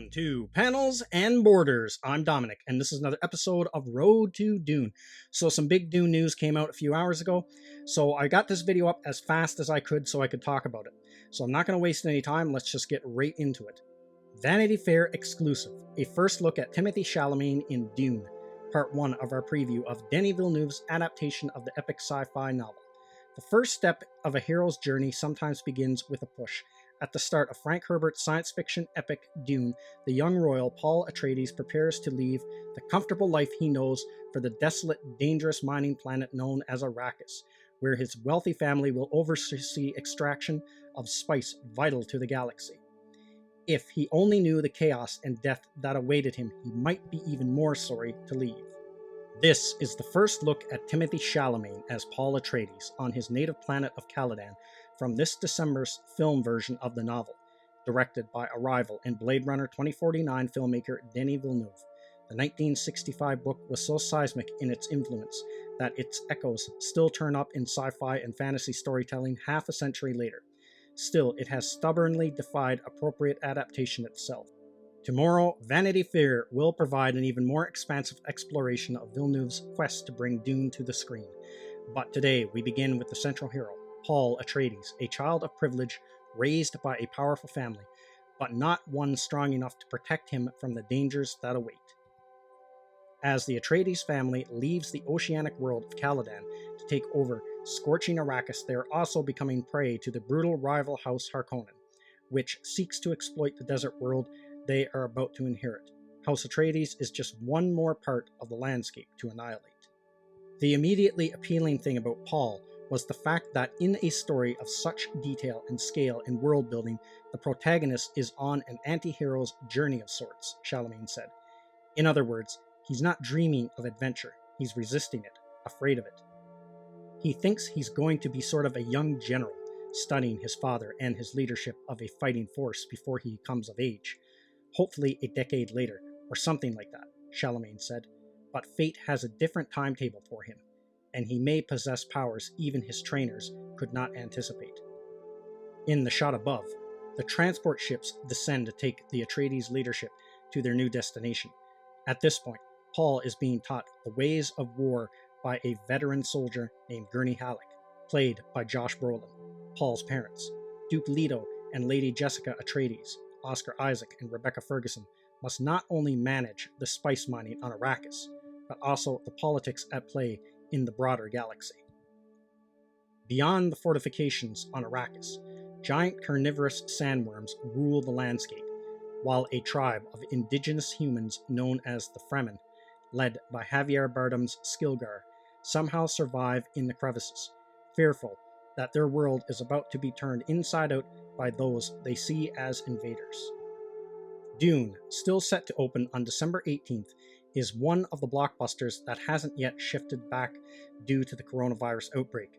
Welcome to Panels and Borders. I'm Dominic, and this is another episode of Road to Dune. So some big Dune news came out a few hours ago, so I got this video up as fast as I could so I could talk about it. So I'm not going to waste any time, let's just get right into it. Vanity Fair exclusive, a first look at Timothee Chalamet in Dune, part 1 of our preview of Denis Villeneuve's adaptation of the epic sci-fi novel. The first step of a hero's journey sometimes begins with a push. At the start of Frank Herbert's science fiction epic Dune, the young royal Paul Atreides prepares to leave the comfortable life he knows for the desolate, dangerous mining planet known as Arrakis, where his wealthy family will oversee extraction of spice vital to the galaxy. If he only knew the chaos and death that awaited him, he might be even more sorry to leave. This is the first look at Timothee Chalamet as Paul Atreides on his native planet of Caladan from this December's film version of the novel, directed by Arrival and Blade Runner 2049 filmmaker Denis Villeneuve. The 1965 book was so seismic in its influence that its echoes still turn up in sci-fi and fantasy storytelling half a century later. Still, it has stubbornly defied appropriate adaptation itself. Tomorrow, Vanity Fair will provide an even more expansive exploration of Villeneuve's quest to bring Dune to the screen. But today, we begin with the central hero, Paul Atreides, a child of privilege raised by a powerful family, but not one strong enough to protect him from the dangers that await. As the Atreides family leaves the oceanic world of Caladan to take over scorching Arrakis, they are also becoming prey to the brutal rival House Harkonnen, which seeks to exploit the desert world they are about to inherit. House Atreides is just one more part of the landscape to annihilate. The immediately appealing thing about Paul was the fact that in a story of such detail and scale and world building, the protagonist is on an anti-hero's journey of sorts, Chalamet said. In other words, he's not dreaming of adventure, he's resisting it, afraid of it. He thinks he's going to be sort of a young general, studying his father and his leadership of a fighting force before he comes of age. Hopefully a decade later, or something like that, Chalamet said. But fate has a different timetable for him, and he may possess powers even his trainers could not anticipate. In the shot above, the transport ships descend to take the Atreides leadership to their new destination. At this point, Paul is being taught the ways of war by a veteran soldier named Gurney Halleck, played by Josh Brolin. Paul's parents, Duke Leto and Lady Jessica Atreides, Oscar Isaac and Rebecca Ferguson, must not only manage the spice mining on Arrakis, but also the politics at play in the broader galaxy. Beyond the fortifications on Arrakis, giant carnivorous sandworms rule the landscape, while a tribe of indigenous humans known as the Fremen, led by Javier Bardem's Skilgar, somehow survive in the crevices, fearful that their world is about to be turned inside out by those they see as invaders. Dune, still set to open on December 18th, is one of the blockbusters that hasn't yet shifted back due to the coronavirus outbreak.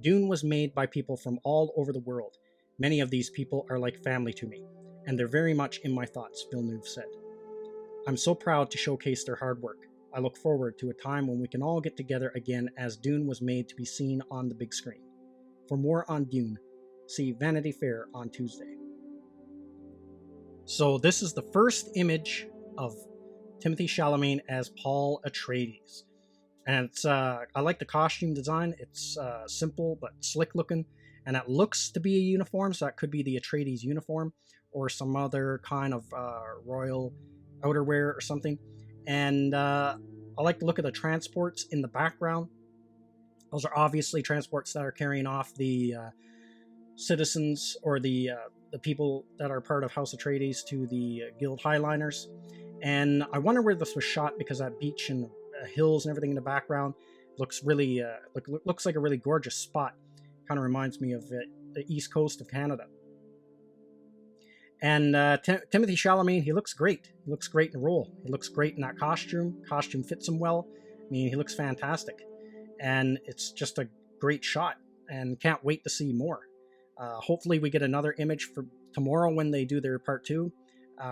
Dune was made by people from all over the world. Many of these people are like family to me, and they're very much in my thoughts, Villeneuve said. I'm so proud to showcase their hard work. I look forward to a time when we can all get together again as Dune was made to be seen on the big screen. For more on Dune, see Vanity Fair on Tuesday. So this is the first image of Timothee Chalamet as Paul Atreides. And it's I like the costume design. It's simple but slick looking, and it looks to be a uniform, so that could be the Atreides uniform or some other kind of royal outerwear or something. And I like the look of the transports in the background. Those are obviously transports that are carrying off the citizens or the people that are part of House Atreides to the Guild Highliners. And I wonder where this was shot, because that beach and hills and everything in the background looks really looks like a really gorgeous spot. Kind of reminds me of the east coast of Canada. And Timothee Chalamet, he looks great. He looks great in the role. He looks great in that costume. Costume fits him well. I mean, he looks fantastic. And it's just a great shot, and can't wait to see more. Hopefully we get another image for tomorrow when they do their part 2.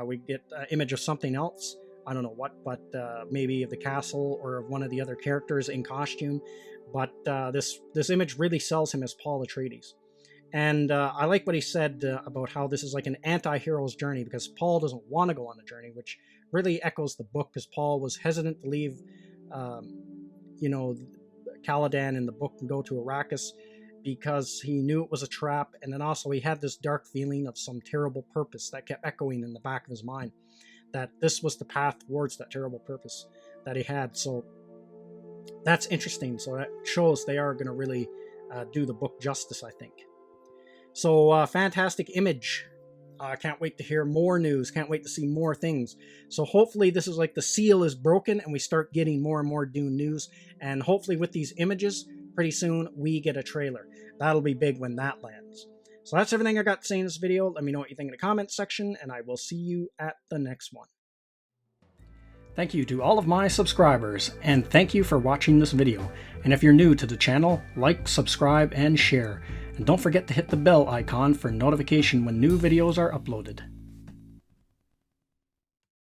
We get an image of something else. I don't know what, but maybe of the castle or of one of the other characters in costume. But this image really sells him as Paul Atreides. And I like what he said about how this is like an anti-hero's journey, because Paul doesn't want to go on a journey, which really echoes the book, because Paul was hesitant to leave, you know, Caladan in the book and go to Arrakis because he knew it was a trap. And then also he had this dark feeling of some terrible purpose that kept echoing in the back of his mind, that this was the path towards that terrible purpose that he had. So that's interesting. So that shows they are going to really do the book justice, I think. So fantastic image. I can't wait to hear more news. Can't wait to see more things. So hopefully this is like the seal is broken and we start getting more and more Dune news. And hopefully with these images, pretty soon we get a trailer. That'll be big when that lands. So that's everything I got to say in this video. Let me know what you think in the comments section, and I will see you at the next one. Thank you to all of my subscribers, and thank you for watching this video. And if you're new to the channel, like, subscribe, and share. And don't forget to hit the bell icon for notification when new videos are uploaded.